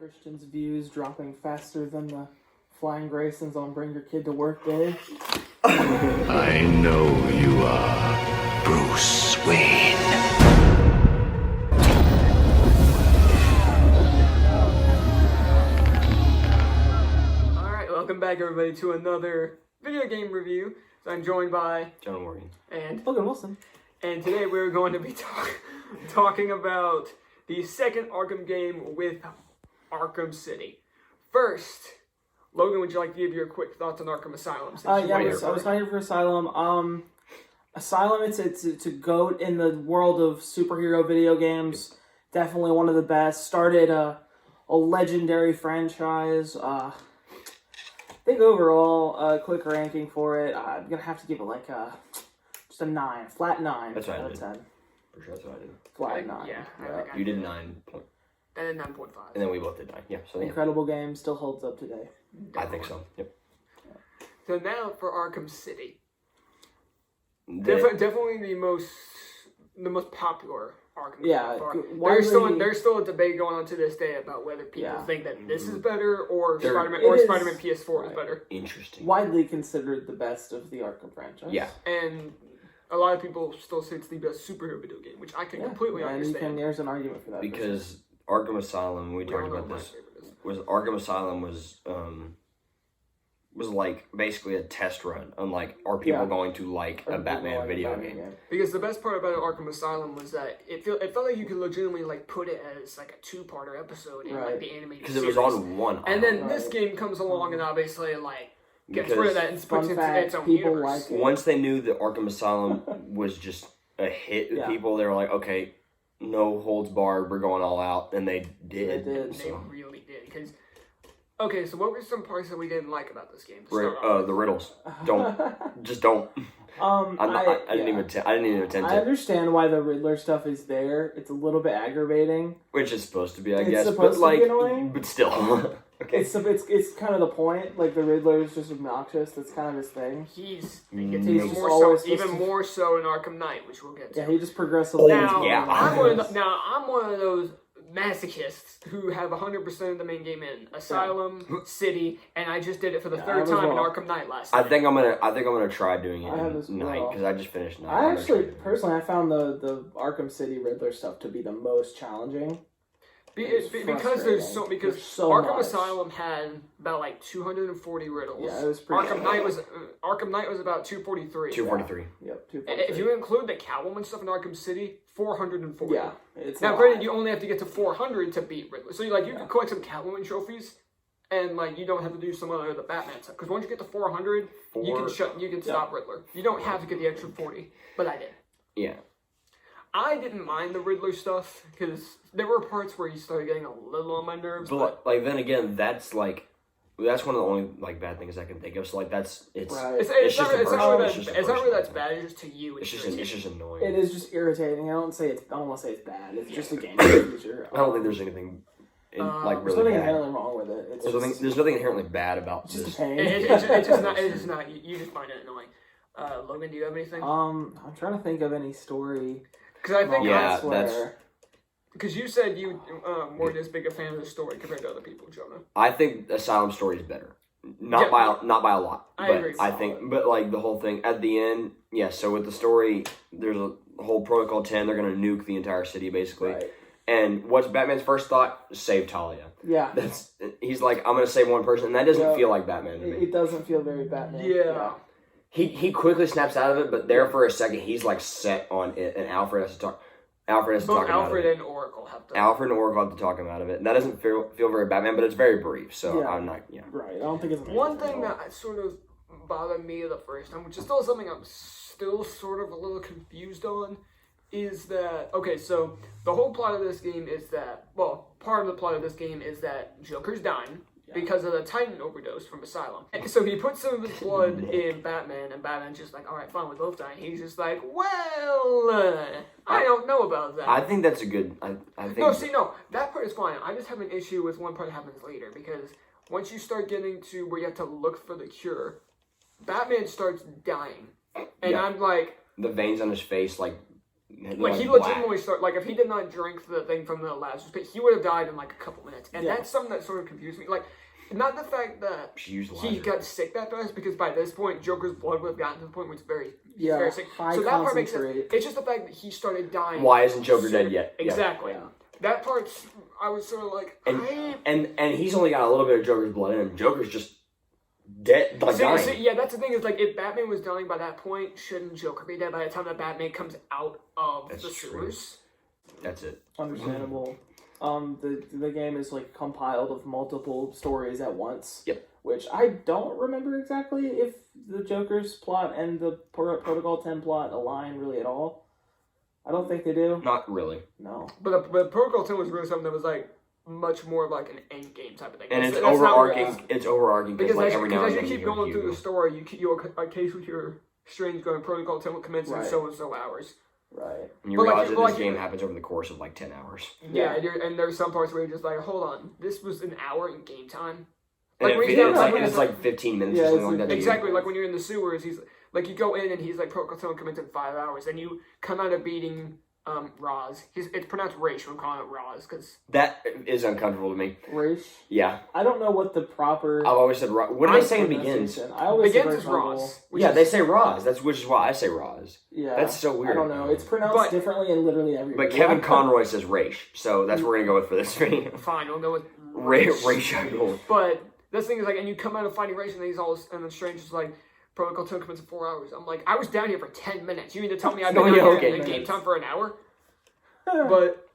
Christian's views dropping faster than the Flying Graysons on Bring Your Kid to Work Day. I know you are Bruce Wayne. Alright, welcome back everybody to another video game review. So I'm joined by Jonah and Logan Wilson. And today we're going to be talking about the second Arkham game with Arkham City. First, Logan, would you like to give your quick thoughts on Arkham Asylum? I was not here for Asylum. Asylum, it's a GOAT in the world of superhero video games. Definitely one of the best. Started a legendary franchise. I think overall, quick ranking for it, I'm gonna have to give it like just a 9, flat 9. That's what I out of did. 10. For sure, that's what I did. Flat 9. Yeah, I think I You did 9 point, And then 9.5. and then we both did 9. Yeah, so yeah. Incredible game, still holds up today. I think so. Yep. So now for Arkham City. The- Definitely the most popular Arkham Yeah, game. widely- There's still a debate going on to this day about whether people think that this is better or There- Spider-Man PS4 is right. better. Interesting. Widely considered the best of the Arkham franchise. Yeah. And a lot of people still say it's the best superhero video game, which I can completely understand. There's an argument for that. Because Arkham Asylum, we talked about this, was Arkham Asylum was like basically a test run on like, are people going to like a Batman video game? Because the best part about Arkham Asylum was that it felt like you could legitimately like put it as like a 2-parter episode in like the animated Because series. it was on one. And then island. this game comes along and obviously like gets Because rid of that and puts it into its own people universe. like it. Once they knew that Arkham Asylum was just a hit with people, they were like, okay, no holds barred, we're going all out, and they did. They really did. Because okay, so what were some parts that we didn't like about this game? The riddles. Don't. I didn't even attempt I it. understand why the Riddler stuff is there. It's a little bit aggravating. Which is supposed to be, I It's guess, supposed but to be like, annoying? but still. Okay. It's kind of the point. Like the Riddler is just obnoxious. That's kind of his thing. He gets He's even just more always so, supposed to- more so in Arkham Knight, which we'll get to. Yeah, he just progressively. Now, Yeah. I'm one of those masochists who have 100% of the main game in Asylum, City, and I just did it for the third time in Arkham Knight last night. I think I'm gonna try doing it I have as in Night well. because I just finished Night. I actually, personally, I found the Arkham City Riddler stuff to be the most challenging. Because There's so Arkham much. Asylum had about like 240 riddles. Yeah, it was pretty. Arkham Knight was about 243. 243. Yep, 243. If you include the Catwoman stuff in Arkham City, 440. Yeah, it's now a granted, lot. you only have to get to 400 to beat Riddler. So you can collect some Catwoman trophies, and like you don't have to do some other of the Batman stuff. Because once you get to 400, you can stop Riddler. You don't have to get the extra 40, but I did. Yeah. I didn't mind the Riddler stuff because there were parts where he started getting a little on my nerves. But like then again, that's one of the only like bad things I can think of. So like it's Right. It's not really just that's bad. It's just to you. It's just annoying. It is just irritating. I don't want to say it's bad. It's just a game feature. I don't think there's anything there's really nothing bad. inherently wrong with it. There's nothing inherently bad about It's just this. a pain. It's just not. You just find it annoying. Logan, do you have anything? I'm trying to think of any story. Because I think because you said you weren't as big a fan of the story compared to other people, Jonah. I think Asylum story is better. Not by a lot. I but agree. I think, but like the whole thing at the end, so with the story, there's a whole Protocol 10. They're gonna nuke the entire city basically. Right. And what's Batman's first thought? Save Talia. Yeah. He's like, I'm gonna save one person, and that doesn't feel like Batman to me. It doesn't feel very Batman. Yeah. He quickly snaps out of it, but there for a second, he's like set on it, and Alfred has to talk. Both Alfred and Oracle have to. Alfred and Oracle have to talk him out of it. And that doesn't feel very Batman, but it's very brief, so I'm not. Yeah. Right. I don't think it's one thing that sort of bothered me the first time, which is still something I'm still sort of a little confused on, is that so the whole plot of this game is that part of the plot of this game is that Joker's dying. Because of the Titan overdose from Asylum. And so he puts some of his blood in Batman, and Batman's just like, alright, fine, we're both dying. He's just like, I don't know about that. I think that's a good. I think. No, that part is fine. I just have an issue with one part that happens later, because once you start getting to where you have to look for the cure, Batman starts dying. And I'm like... The veins on his face, like, Like, he legitimately started, like, if he did not drink the thing from the Lazarus pit, he would have died in, like, a couple minutes. And that's something that sort of confused me. Like, not the fact that he got sick that fast, because by this point, Joker's blood would have gotten to the point where it's very sick. So that part makes sense. It's just the fact that he started dying. Why isn't Joker dead yet? Exactly. Yeah. That part, I was sort of like... And he's only got a little bit of Joker's blood in him. Joker's just dead, like dying. See, that's the thing, is like, if Batman was dying by that point, shouldn't Joker be dead by the time that Batman comes out of the sewers? That's it. Understandable. The game is like compiled of multiple stories at once. Yep. Which I don't remember exactly if the Joker's plot and the Protocol 10 plot align really at all. I don't think they do. Not really. No. But Protocol 10 was really something that was like much more of like an end game type of thing. And it's overarching. It's overarching because like every now and then as you keep going through the story, you occasionally hear Strange going, Protocol 10 will commence in so and so hours. Right. And you realize that this game happens over the course of like 10 hours. Yeah, and there's some parts where you're just like, hold on, this was an hour in game time. Like, it's like 15 minutes or something like that. Exactly, like when you're in the sewers, he's like, you go in and he's like, Protocol 10 will commence in 5 hours, and you come out of beating Roz. It's pronounced Raish, I'm calling it Roz, because... That is uncomfortable to me. Raish? Yeah. I don't know what the proper... I've always said Roz. What do they say in Begins? Begins is Roz. Yeah, they say Roz. Which is why I say Roz. Yeah. That's so weird. I don't know. It's pronounced differently in literally every... But Kevin Conroy says Raish, so that's what we're going to go with for this video. Fine, we'll go with Raish. But this thing is like, and you come out of fighting Raish, and then Strange is like, Protocol 10 comes in 4 hours. I'm like, I was down here for 10 minutes. You mean to tell me I've been down here in game time for an hour? But,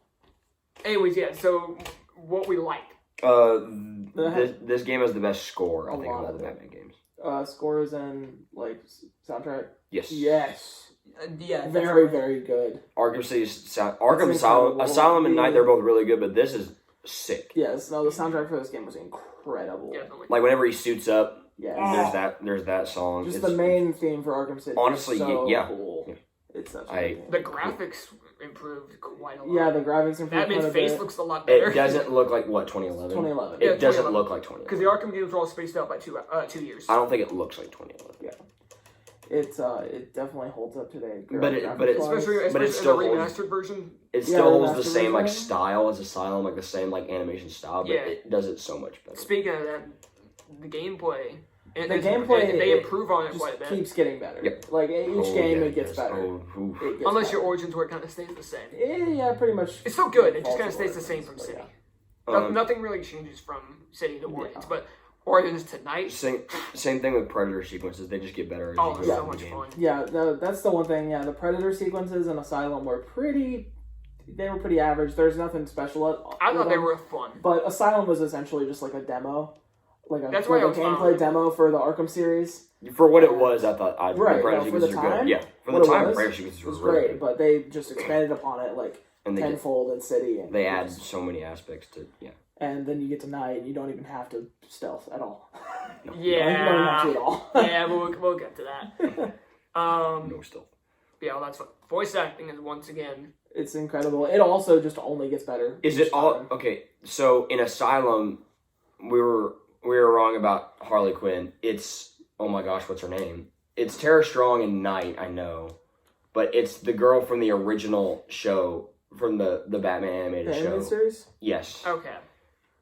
anyways, yeah, so what we like. This game has the best score, I think, of all the Batman games. Scores and, like, soundtrack? Yes. Yes. Yeah. Very, very good. Arkham City, Asylum and Night, they're both really good, but this is sick. Yes, no, the soundtrack for this game was incredible. Yeah, like, whenever he suits up, yes. there's that song. Just the main theme for Arkham City. Honestly, so yeah. Cool. Yeah. It's such a the graphics improved quite a lot. Yeah, the graphics improved. Batman's face looks a lot better. It doesn't look like 2011. 2011. It doesn't look like 2011 because the Arkham games were all spaced out by 2 years. I don't think it looks like 2011. Yeah. It definitely holds up today. But it still in the remastered version. It still holds the same like style as Asylum, like the same like animation style, but it does it so much better. Speaking of that, the gameplay. They improve on it quite a bit. Keeps getting better. Yep. Like each game, it gets better. Unless your Origins, where it kind of stays the same. Yeah, pretty much. It's still good. It just kind of stays the same from City. Nothing really changes from City to Origins, but Origins to Night. Same thing with Predator sequences. They just get better. Oh, it's so much fun. Yeah, that's the one thing. Yeah, the Predator sequences in Asylum were pretty average. There's nothing special. I thought they were fun. But Asylum was essentially just like a demo. Like a gameplay demo for the Arkham series. For what it was, I thought Predator sequences were good. Yeah, for the time, Predator sequences was great, but they just expanded upon it like tenfold in City. And they add so many aspects to And then you get to Night, and you don't even have to stealth at all. No. Yeah, you don't even have to at all. Yeah, we'll get to that. No stealth. Yeah, well, that's what voice acting is once again. It's incredible. It also just only gets better. Is it all okay? So in Asylum, we were wrong about Harley Quinn. It's, oh my gosh, what's her name? It's Tara Strong in Night, I know. But it's the girl from the original show, from the Batman animated show. Animated series? Yes. Okay.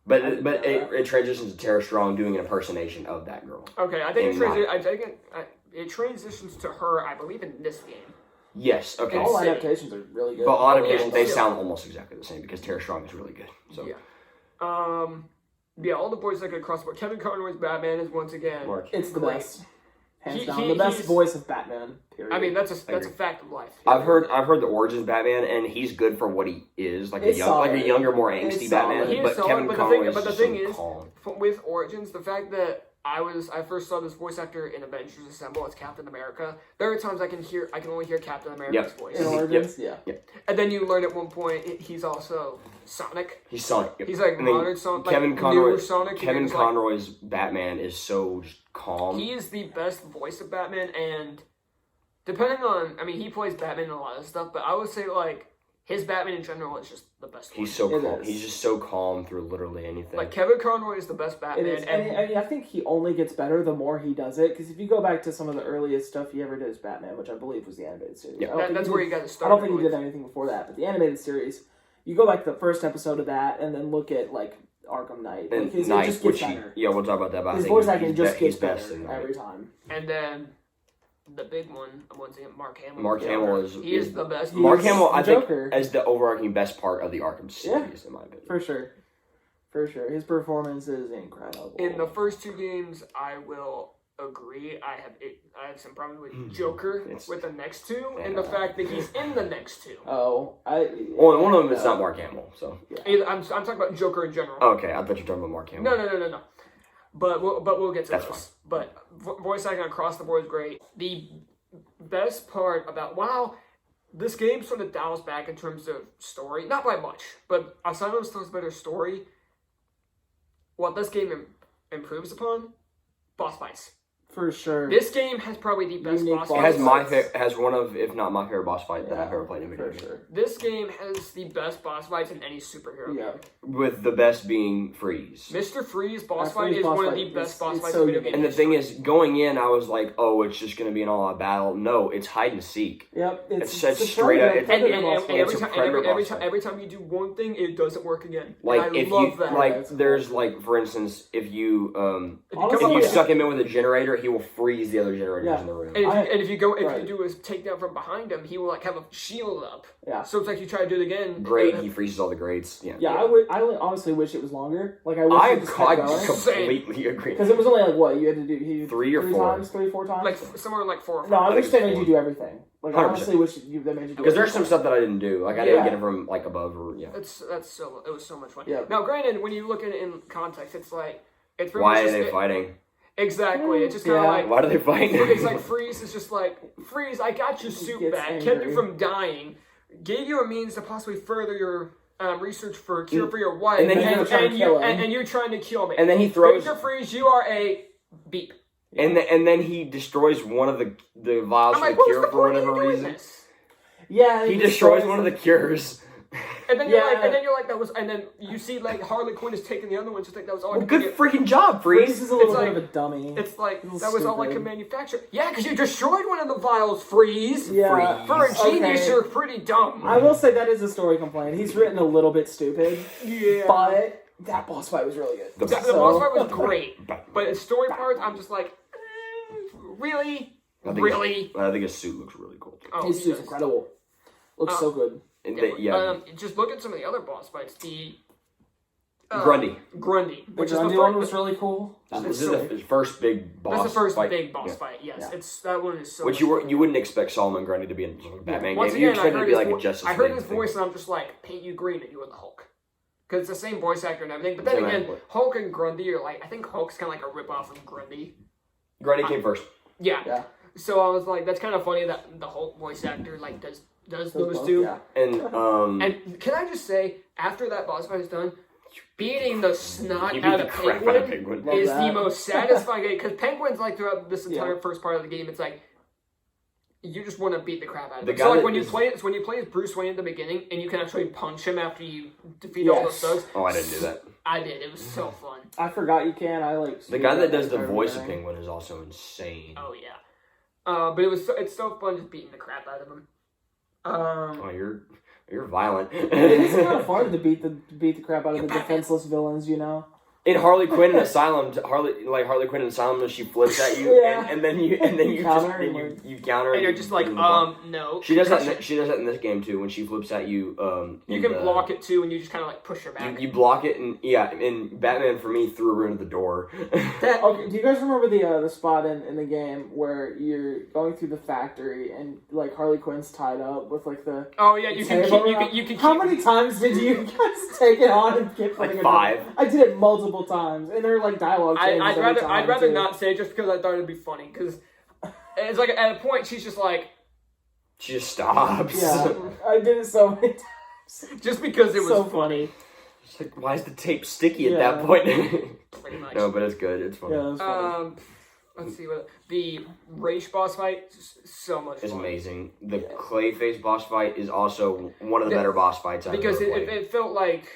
But it transitions to Tara Strong doing an impersonation of that girl. Okay, I think it transitions to her, I believe, in this game. Yes, okay. All adaptations are really good. But all adaptations, they sound almost exactly the same, because Tara Strong is really good. So. Yeah. Yeah, all the voices that get across the board. Kevin Conroy's Batman is once again. It's the best. Hands down, the best voice of Batman. Period. I mean, that's a fact of life. I've heard the Origins Batman, and he's good for what he is, like a younger, more angsty Batman. But Kevin Conroy is so calm. With Origins, the fact that I first saw this voice actor in Avengers Assemble as Captain America. There are times I can only hear Captain America's voice. In Origins, And then you learn at one point he's also Sonic. He's Sonic. Yep. He's like modern Sonic. Kevin Conroy's Batman is so just calm. He is the best voice of Batman, and depending on, I mean, he plays Batman in a lot of stuff, but I would say like his Batman in general is just the best one. He's so It calm. is. He's just so calm through literally anything. Like, Kevin Conroy is the best It Batman. is. And I think he only gets better the more he does it. Because if you go back to some of the earliest stuff he ever did as Batman, which I believe was the animated series. Yeah. I don't think That's he where did- you got to I start. don't think he did anything before that. But the animated series, you go back to the first episode of that and then look at, like, Arkham Knight. and Like, it Knight, just which gets he, better. yeah, we'll talk about that. But His I voice think acting he's just he's gets best better in Knight. every time. And then the big one, once again, Mark Hamill. Mark Hamill is He is the best. Mark He's Hamill, I the think, Joker. as the overarching best part of the Arkham series, in my opinion. For sure. For sure. His performance is incredible. In the first two games, I will agree. I have some problems with Joker with the next two, and the fact that he's in the next two. Oh, Well, and one of them is not Mark Hamill, so. I'm talking about Joker in general. Okay, I thought you were talking about Mark Hamill. No. But we'll get to That's those. But voice acting across the board is great. The best part about this game sort of dials back in terms of story, not by much, but Asylum still has better story. What this game improves upon, boss fights. For sure. This game has probably the best Unique boss boss fights. Has one of, if not my favorite boss fight that I've ever played in a video For game. sure. This game has the best boss fights in any superhero Yeah. game. With the best being Freeze. Mr. Freeze boss That fight Freeze is boss one of fight the best is- boss it's fights so in video unique. game And the thing is, going in, I was like, oh, it's just going to be an all-out battle. No, it's hide and seek. Yep. It's a straight up- Predator- And Predator boss fight. every It's a time, Predator boss fight. every time you do one thing, it doesn't work again. Like, and I if love you, that. like, That's there's, cool. like, for instance, if you Honestly, If suck him in with a generator, he will freeze the other generators in the room. and if you Right. do a takedown from behind him, he will like have a shield up. Yeah. So it's like you try to do it again. Great, and- he freezes all the grades. Yeah. Yeah, I honestly wish it was longer. Like, I wish it just kept going. completely agree. Because it was only like, what, you had to do... 3 or 4. Times? 3 or 4 times? like somewhere like 4 or 5. No, I think wish it's they made 4. you do everything. Like, I 100%. honestly wish they made you do Because there's some everything. stuff that I didn't do. Like, I didn't Yeah. get it from, like, above or, yeah. It was so much fun. Yeah. Now, granted, when you look at it in context, it's like it's pretty Why much are just they fighting? Exactly. It's just kind of Yeah. like Why do they fight? it's like Freeze is just like Freeze. I got your suit gets back, kept angry. you from dying, gave you a means to possibly further your research for a cure for your wife, And then you're trying to kill him. and you're trying to kill me. And then he throws... Mr. Freeze, you are a beep. And then he destroys one of the vials I'm for like, the what was cure the for point of whatever you doing reason. this? Yeah, He destroys one of the cures. And then you're Yeah. like, that was, and then you see like Harley Quinn is taking the other one, just like that was all. I Well, could good get. freaking job, Freeze Freeze. is a little It's bit like- of a dummy. It's like Little that was all I stupid. could manufacture. Yeah, because you destroyed one of the vials, Freeze. Yeah. For a genius, Okay. you're pretty dumb. I will say that is a story complaint. He's written a little bit stupid, Yeah. but that boss fight was really good. The boss fight was great, but the story parts, I'm just like, really, I think really. I think his suit looks really cool. Oh, His suit's yes. incredible. Looks so good. And Yeah, just look at some of the other boss fights. The Grundy. Grundy, The which is the Grundy one first. was really cool. This is the first big boss. That's the first fight. big boss Yeah. fight. Yes, Yeah. it's that one is so. Which much fun. you wouldn't expect Solomon Grundy to be in a Batman Once game. You again, I expect him to heard be his like a vo- Justice I heard League his thing. voice and I'm just like, paint you green and you were the Hulk. Because it's the same voice actor and everything. But then Same again, actor. Hulk and Grundy are like, I think Hulk's kind of like a ripoff of Grundy. Grundy came first. Yeah. Yeah. So I was like, that's kind of funny that the Hulk voice actor like does those both, two. yeah. And And can I just say, after that boss fight is done, beating the snot You beat out the of crap out of Penguin Penguin. is Love the that. most satisfying game. Because Penguin's like throughout this entire Yeah. first part of the game, it's like you just want to beat the crap out of The him. guy So like that when you is- play it, when you play as Bruce Wayne at the beginning, and you can actually punch him after you defeat all those Yes. thugs. Oh, I didn't do that. I did. It was so fun. I forgot you can. I like The guy that does the voice of Penguin is also insane. Oh yeah. But it's so fun just beating the crap out of him. Oh, you're violent. It's kind of fun to beat the crap out of the defenseless villains, you know. In Harley Quinn and Asylum, Harley Quinn and Asylum, she flips at you, Yeah. and then you Counter you counter, And you're just like, no. She does that. She does that in this game too. When she flips at you, You can block it too, and you just kind of like push her back. You block it, and and Batman for me threw her into the door. Okay, do you guys remember the spot in the game where you're going through the factory and like Harley Quinn's tied up with like the Oh yeah, you can table keep. around? You can. How keep, many times did you guys take it on and keep putting Like it 5. down? I did it multiple times, and there were like dialogue changes. I'd every rather time, too. not say it just because I thought it'd be funny. Because it's like at a point she's just like, She just stops. Yeah, I did it so many times. just because it was So funny. It's like, why is the tape sticky at Yeah. that point? pretty much. No, but it's good. It's funny. Yeah, that was funny. let's see what the Raish boss fight is so much It's fun. amazing. The Clayface boss fight is also one of the better boss fights I've Because ever played. it felt like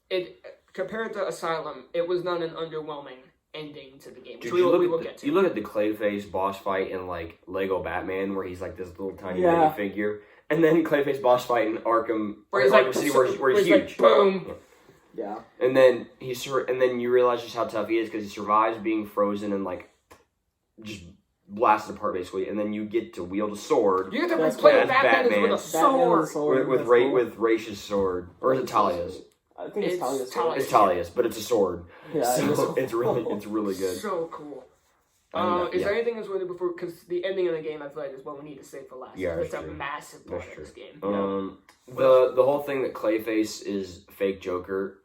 it compared to Asylum, it was not an underwhelming ending to the game. Which Dude, we will get to. you look at the Clayface boss fight in like Lego Batman, where he's like this little tiny Yeah. mini figure, and then Clayface boss fight in Arkham, Where he's Arkham like, City, where he's like, huge. boom. Yeah. And then and then you realize just how tough he is because he survives being frozen and like just blasted apart basically, and then you get to wield a sword. You get to That's play Batman. Batman with a Batman sword. with a sword. with That's cool. with Raish's sword, or is it Talia's? I think it's It's Talia's. Talia's. It's Talia's, but it's a sword. Yeah, So it's really good. So cool. And, Is yeah. there anything else we do before? Because the ending of the game, I feel like, is what we need to save for last. Yeah, It's that's a true. massive part That's of true. this game. The whole thing that Clayface is fake Joker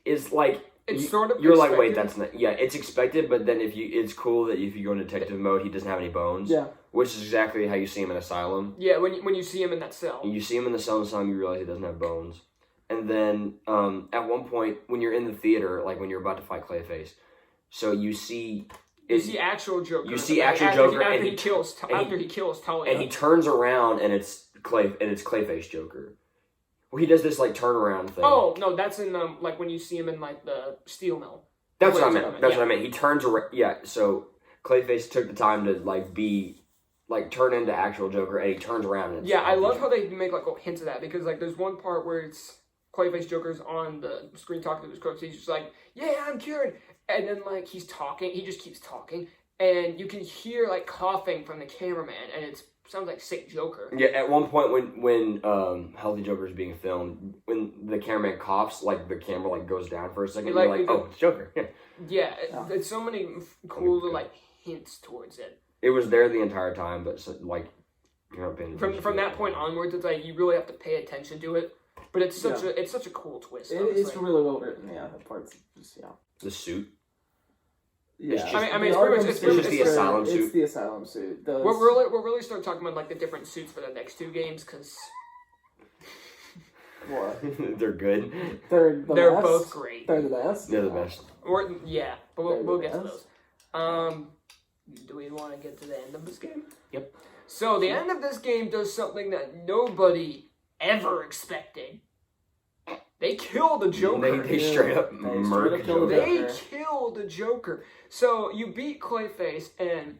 is like It's sort of you're like, wait, expected. that's not, yeah, it's expected, but then it's cool that if you go in detective mode, he doesn't have any bones. Yeah. Which is exactly how you see him in Asylum. Yeah, when you see him in that cell. You see him in the cell and some you realize he doesn't have bones. And then at one point when you're in the theater, like when you're about to fight Clayface, so you see You see actual Joker. You see Like, actual after Joker, After and he he- kills and he- after he kills Talia. and he turns around and it's Clayface Joker. Well, he does this like turnaround thing. Oh no, that's in like when you see him in like the steel mill. That's what I Wait, meant. sorry, That's yeah. what I meant. He turns around. Yeah, so Clayface took the time to turn into actual Joker, and he turns around. And it's Yeah, I love how they make like little hints of that because like there's one part where it's Clayface Joker's on the screen talking to his coach. He's just like, "Yeah, I'm cured," and then like he's talking. He just keeps talking, and you can hear like coughing from the cameraman, and it sounds like sick Joker. Yeah, at one point when Healthy Joker is being filmed, when the cameraman coughs, like the camera like goes down for a second. Like, you're like, oh, it's Joker. Yeah. Yeah, Yeah. it's so many cool little like hints towards it. It was there the entire time, but like you're not paying attention From to that it. point onward, it's like you really have to pay attention to it. But it's such a cool twist. It's honestly. really well written. Yeah, that part's just The suit. Yeah. It's just- I mean, The it's pretty Arkham much- it's suit just the is Asylum It's suit. the Asylum suit. Those, We're really start talking about like the different suits for the next two games because what? They're good. They're the they're best. both great. They're the best. They're the best. But we'll They're the get to best. those. Do we want to get to the end of this game? Yep. So the end of this game does something that nobody ever expected. They kill the Joker. They straight up They straight murk up kill the Joker. They Joker. kill the Joker. So you beat Clayface, and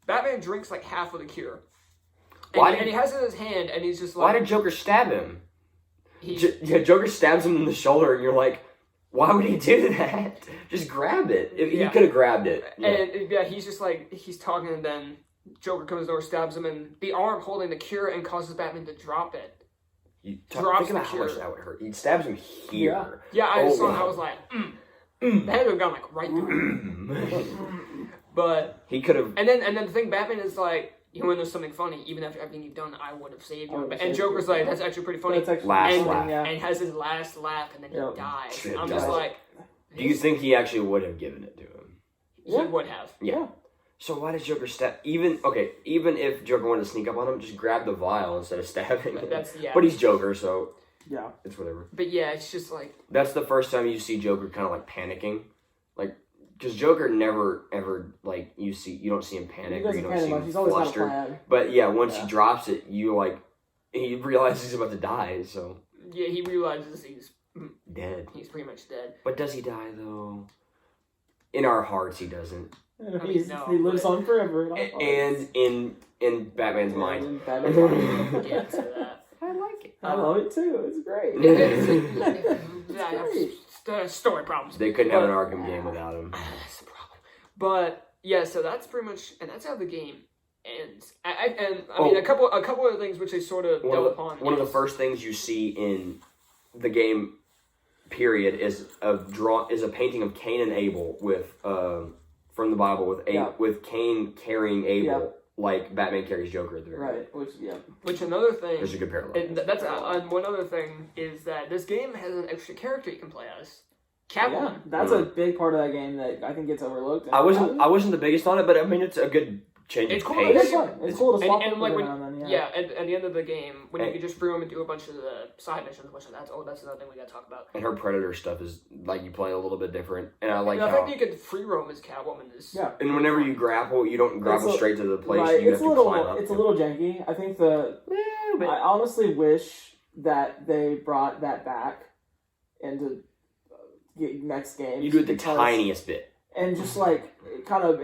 Batman drinks like half of the cure. And he has it in his hand, and he's just like... Why did Joker stab him? he, Joker stabs him in the shoulder, and you're like, why would he do that? Just grab it. He Yeah. could have grabbed it. Yeah. And he's just like, he's talking, and then Joker comes over, stabs him, and the arm holding the cure and causes Batman to drop it. Drops Think about the how much cure. that would hurt. He stabs him here. Yeah, I Oh, saw it, wow. I was like, that had to have gone like right through. But He could have. and then the thing, Batman is like, you want to know something funny? Even after everything you've done, I would have saved you. And Joker's like, that's actually pretty funny. That's actually Last and, laugh. Yeah. and has his last laugh, and then Yep. he dies. Straight I'm up just dies. like, Do you think he actually would have given it to him? he Yeah. would have. Yeah. So why does Joker stab? Even if Joker wanted to sneak up on him, just grab the vial instead of stabbing him. That's But he's Joker, so Yeah. it's whatever. But yeah, it's just like, That's the first time you see Joker kind of like panicking, like because Joker never ever like you don't see him He panic or you doesn't don't panic see much. him He's always got a flustered. plan. But yeah, once Yeah. he drops it, he realizes he's about to die, so yeah, he realizes dead. he's pretty much dead. But does he die though? In our hearts, he doesn't. He lives on forever. in our hearts. And in Batman's mind. And Batman's mind. We'll get to that. I like it. I love it too. It's great. Story problems. They couldn't have an Arkham game without him. That's the problem. But yeah, so that's pretty much, and that's how the game ends. I mean, a couple of things which they sort of dealt upon. One of the first things you see in the game, period, is a painting of Cain and Abel with from the Bible with Cain carrying Abel like Batman carries Joker at the very end. Right. Which another thing. There's a good parallel. That's one other thing is that this game has an extra character you can play as. Yeah, Catwoman. that's a big part of that game that I think gets overlooked. I wasn't the biggest on it, but I mean it's a good change It's of cool pace. It's fun. It's cool to swap and like every when now and then, yeah, at the end of the game when you And- can just free roam and do a bunch of the side missions, which that's another thing we gotta talk about. And her Predator stuff is like you play a little bit different, and I like And the how. fact that you can free roam as Catwoman is Yeah. And whenever you grapple, you don't grapple straight to the place. Right, You it's have a to climb little, up. it's a little janky. I think I honestly wish that they brought that back into next game. You do it the tiniest bit. and just like kind of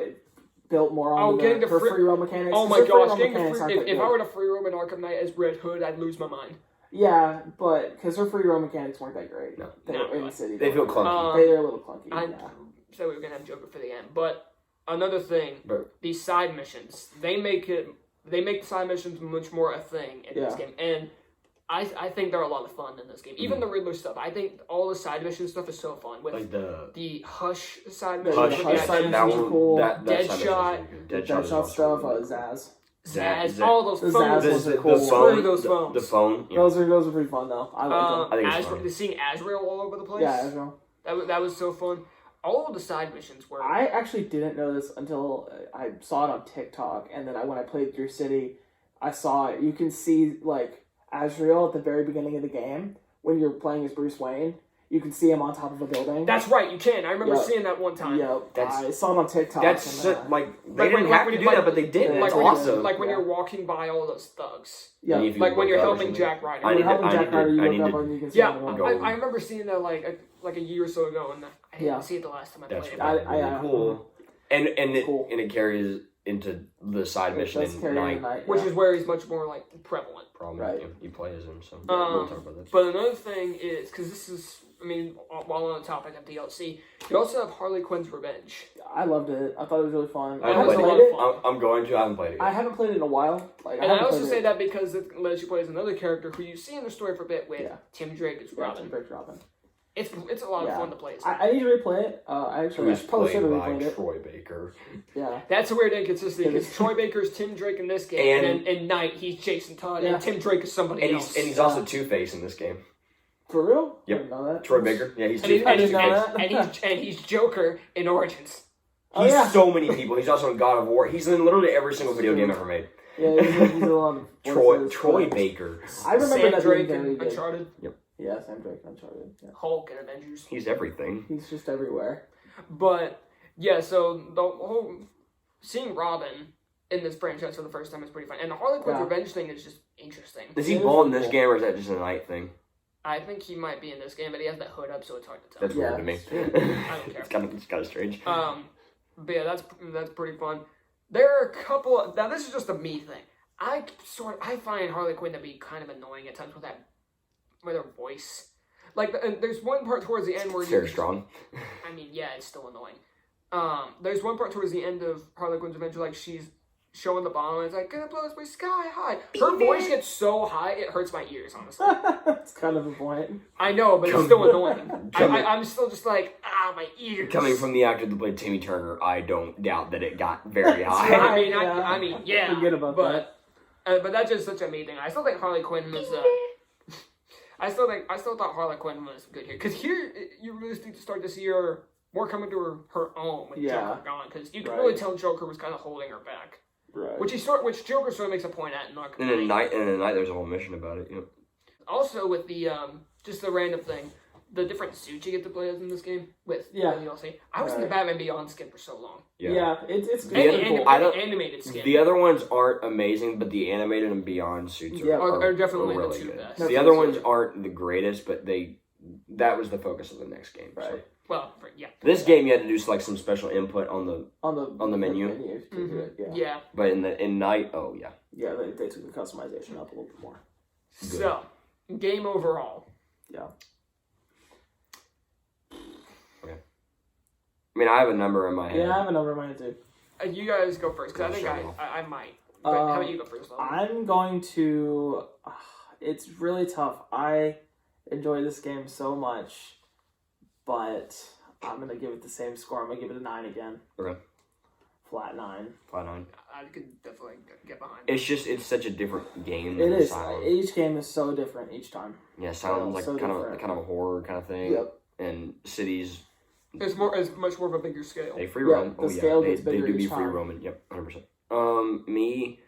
built more on getting the the free roam mechanics. Oh 'cause my their free gosh, roam getting the mechanics aren't free, that if I good. were to free roam in Arkham Knight as Red Hood, I'd lose my mind. Yeah, but because her free roam mechanics weren't that great. No. They Not were in really. the city. They feel clunky. They're a little clunky. I yeah. said we were gonna have Joker for the end, but another thing, But- these side missions, they make the side missions much more a thing in this Yeah. game, and I think they're a lot of fun in this game. Even the Riddler stuff, I think all the side mission stuff is so fun with Like the Hush side The mission, Hush, Hush with yeah, side that that missions are one, cool. that Deadshot. side mission's really good. The Deadshot is Deadshot also stuff, really good. Zaz. Zaz, all those The phones. Zaz ones are cool. Screw those phones. The phone. Yeah. Those are pretty fun though. I like them. I think it's funny. Seeing Azrael all over the place. Yeah, as well. That was so fun. All of the side missions were. I actually didn't know this until I saw it on TikTok, and then when I played Your City, I saw it. You can see like Azrael at the very beginning of the game when you're playing as Bruce Wayne. You can see him on top of a building. That's right, you can. I remember Yep. seeing that one time. Yep, That's- I saw it on TikTok. That's and, like they Like when- didn't like have when to you- do like- that, but they did. Yeah, It's when awesome. You're, like when Yeah. you're walking by all those thugs. yeah, And if you Like when look you're up or helping something. Jack Ryder. I when need you're helping to- I Jack need to- Ryder, you I look need up to- and you can see Yeah, him on the go. wall. I remember seeing that like a year or so ago, and I didn't Yeah. see it the last time I That's played really, it. I- really cool. And Cool. it carries into the side mission That's in carrying night. the night, Which yeah. is where he's much more like prevalent. Probably Right. you play as him, so we'll talk about that. But another thing is, because this is, I mean, while on the topic of DLC, you also have Harley Quinn's Revenge. I loved it. I thought it was really fun. I I haven't haven't played played it. it. I'm going to. I haven't played it. I Yet. haven't played it in a while. Like, And I haven't also played say it. that because it lets you play as another character who you see in the story for a bit with Yeah. Tim Drake as Yeah, Robin. Tim Drake's Robin. It's a lot of Yeah. fun to play as. I need to replay it. I Who is probably should played have by replayed it. Troy Baker. Yeah. That's a weird inconsistency because Because- Troy Baker's Tim Drake in this game, and And- then in Night he's Jason Todd, Yeah. and Tim Drake is somebody And else. he's also Two-Face in this game. For real? Yep. I didn't know that. Troy Baker. Yeah, he's And, he- Two-Face. and, didn't know he's- that. and he's Joker in Origins. Oh, He's yeah. so many people. He's also in God of War. He's in literally every single video game ever made. Yeah, he's a lot of voices, Troy but Baker. I remember Sam that Drake being in very good. Uncharted, Yeah, Sam Drake and Uncharted. Yeah. Hulk in Avengers. He's everything. He's just everywhere. But yeah, so the whole seeing Robin in this franchise for the first time is pretty fun, and the Harley Quinn's Yeah. Revenge thing is just interesting. Is he It is bald in really this cool. game, or is that just a night thing? I think he might be in this game, but he has that hood up, so it's hard to tell. That's Yeah, weird to me. it's true. care. It's kind of strange. But yeah, that's pretty fun. There are a couple. Now this is just a me thing. I find Harley Quinn to be kind of annoying at times with her voice. Like there's one part towards the end where Very strong. I mean, yeah, it's still annoying. There's one part towards the end of Harley Quinn's Adventure, like she's showing the bomb and it's like, gonna blow this place sky high. Her voice gets so high it hurts my ears, honestly. That's kind of a point. I know, but it's still annoying. I'm still just like, my ears. Coming from the actor that played Timmy Turner, I don't doubt that it got very high. I mean, Yeah. I mean, yeah. Forget about but that's just such a me thing. I still think Harley Quinn was. I still thought Harley Quinn was good here because here you really start to see her more coming to her own with Yeah. Joker gone because you can Right. really tell Joker was kind of holding her back, Right. which Joker sort of makes a point at in Arkham. And in Knight. a night, there's a whole mission about it. Yep. Also with the just the random thing, the different suits you get to play as in this game with Yeah. the DLC. I was in the Batman Beyond skin for so long. Yeah, it's The really other- cool. I don't- animated skin. The other ones aren't amazing, but the animated and Beyond suits Yeah. Are definitely the really two good. best. The other ones aren't the greatest, but that was the focus of the next game. So. Right. Well, yeah. This game you had to do like some special input on the on the menu. to do it, yeah. Yeah. but in night, oh yeah. Yeah, they took the customization up a little bit more. So, game overall. Yeah. I mean, I have a number in my head. Yeah, I have a number in mind too. You guys go first, because I think Sure. I might. But how about you go first, Logan? I'm going to. It's really tough. I enjoy this game so much, but I'm gonna give it the same score. I'm gonna give it a 9 again. Okay. Flat 9. Flat on. I could definitely get behind it. It's such a different game. It than is. Asylum. Each game is so different each time. Yeah, Asylum's like so kind different. of a horror kind of thing. Yep. And Cities, It's much more of a bigger scale. they free Yeah, roam. the scale gets they bigger do be each free time. roaming. Yep, 100%. Me,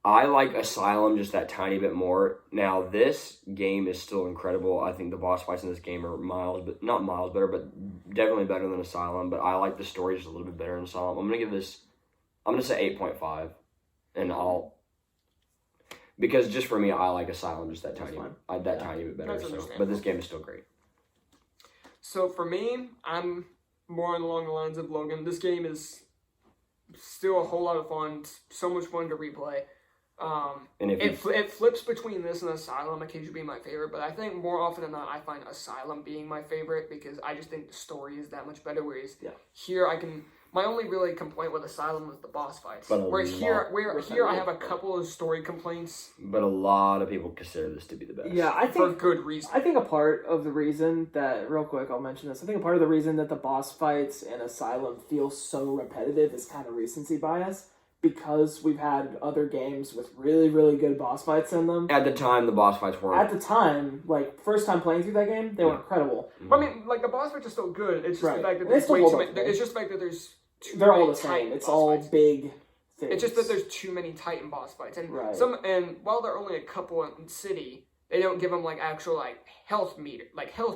I like Asylum just that tiny bit more. Now, this game is still incredible. I think the boss fights in this game are not miles better, but definitely better than Asylum. But I like the story just a little bit better in Asylum. I'm going to say 8.5. And because just for me, I like Asylum just that tiny bit better. So, but this game is still great. So for me, I'm more along the lines of Logan. This game is still a whole lot of fun. It's so much fun to replay. And it flips between this and Asylum occasionally being my favorite, but I think more often than not I find Asylum being my favorite because I just think the story is that much better. Whereas here my only really complaint with Asylum was the boss fights. Whereas here I have a couple of story complaints. But a lot of people consider this to be the best. Yeah, I think for good reason. I think a part of the reason that, real quick, I'll mention this. I think a part of the reason that the boss fights in Asylum feel so repetitive is kind of recency bias. Because we've had other games with really, really good boss fights in them. At the time, the boss fights weren't. At the time, like, first time playing through that game, they were incredible. Mm-hmm. I mean, like, the boss fights are still good. It's just the fact that there's way too many. It's just the fact that there's too They're many all the same. It's all fights. big things. It's just that there's too many Titan boss fights. And and while there are only a couple in City, they don't give them, like, actual, like, health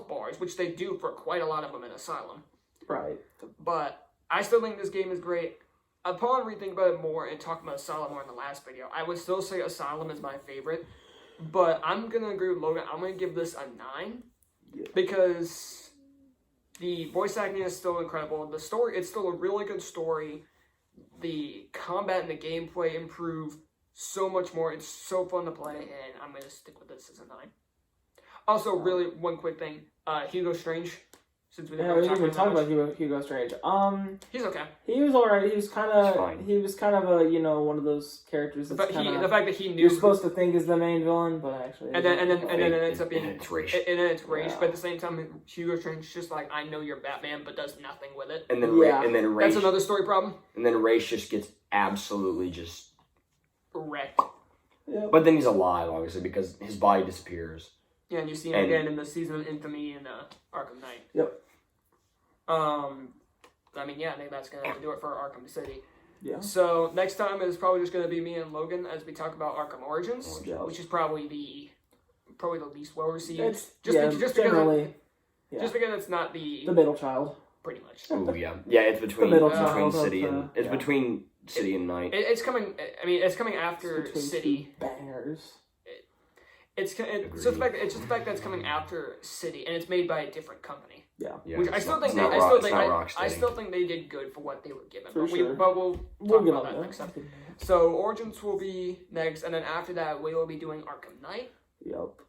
bars, which they do for quite a lot of them in Asylum. Right. But I still think this game is great. Upon rethinking about it more and talking about Asylum more in the last video, I would still say Asylum is my favorite. But I'm going to agree with Logan. I'm going to give this a 9. Yeah. Because the voice acting is still incredible. The story, it's still a really good story. The combat and the gameplay improve so much more. It's so fun to play. And I'm going to stick with this as a 9. Also, really, one quick thing. Hugo Strange. Since we didn't talk about Hugo Strange. He's okay. He was alright. He was kind of a one of those characters. The fact that he knew you're supposed to think is the main villain, but actually, and then it ends up being Rage. And then it's Rage. But at the same time, Hugo Strange is just like, I know you're Batman, but does nothing with it. And then Rage. That's another story problem. And then Rage just gets absolutely just wrecked. Yep. But then he's alive, obviously, because his body disappears. Yeah, and you see him again in the Season of Infamy and Arkham Knight. Yep. I mean, yeah, I think that's going to have to do it for Arkham City. Yeah. So, next time is probably just going to be me and Logan as we talk about Arkham Origins, which is probably the least well received. Just because it's not the middle child. Pretty much. Ooh, yeah. Yeah, it's between City and between City and Night. It's coming. I mean, it's coming after City. Bangers. It's just the fact that it's coming after City and it's made by a different company. Yeah. Which I still think they did good for what they were given. But we'll talk about that next time. So Origins will be next, and then after that we will be doing Arkham Knight. Yep.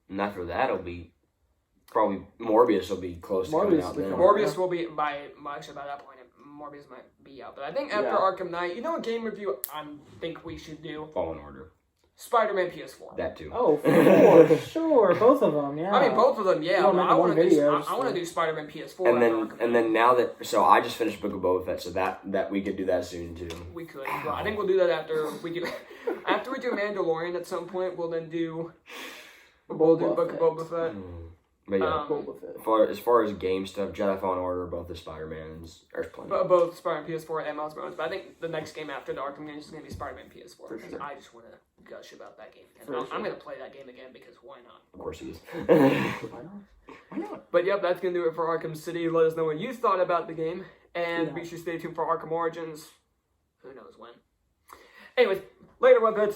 And after that it'll be probably Morbius will be close to coming out then. Morbius will be by that point Morbius might be out. But I think after Arkham Knight, a game review I think we should do. Fallen Order. Spider-Man PS4. That too. Oh, for sure, both of them. Yeah. I mean, both of them. Yeah. I want to do Spider-Man PS4. And then now that I just finished Book of Boba Fett, so that we could do that soon too. We could. Well, I think we'll do that after we do Mandalorian at some point. We'll do Book of Boba Fett. But yeah, as far as game stuff, Jedi Fallen Order, both the Spider-Mans, there's plenty. Both Spider-Man PS4 and Miles Morales. But I think the next game after the Arkham game is going to be Spider-Man PS4. For sure. I just want to gush about that game again. I'm going to play that game again because why not? Of course he is. Why not? But yep, that's going to do it for Arkham City. Let us know what you thought about the game. And be sure to stay tuned for Arkham Origins. Who knows when. Anyways, later, webheads.